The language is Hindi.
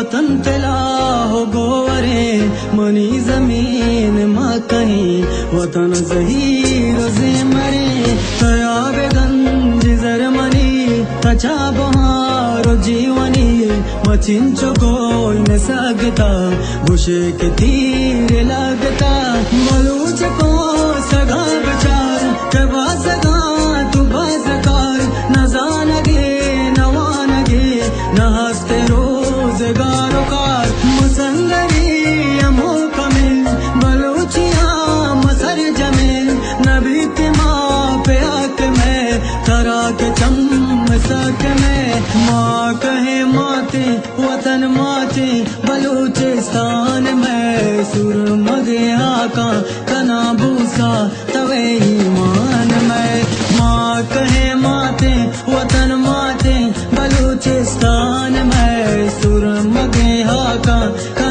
वतन तेला हो गोवरे मनी जमीन माँ कहीं वतन जहीर से मरे तया बेगंज जर्मनी तचा बहारो जीवनी मचिंचो कोई न सकता घुसे के तीर लगता बलूच को सगा बचार के बासगा तू बासकार न जानगे नवानगे न हंसते रोजगारों कार मुसंगरी अमो कमिल बलूचिया मसर जमील नबी के माँ पे आक में तरा के चम सक में माँ कहे माते वतन माते बलूचिस्तान में सुर मगे आका कना भूसा तवे ईमान में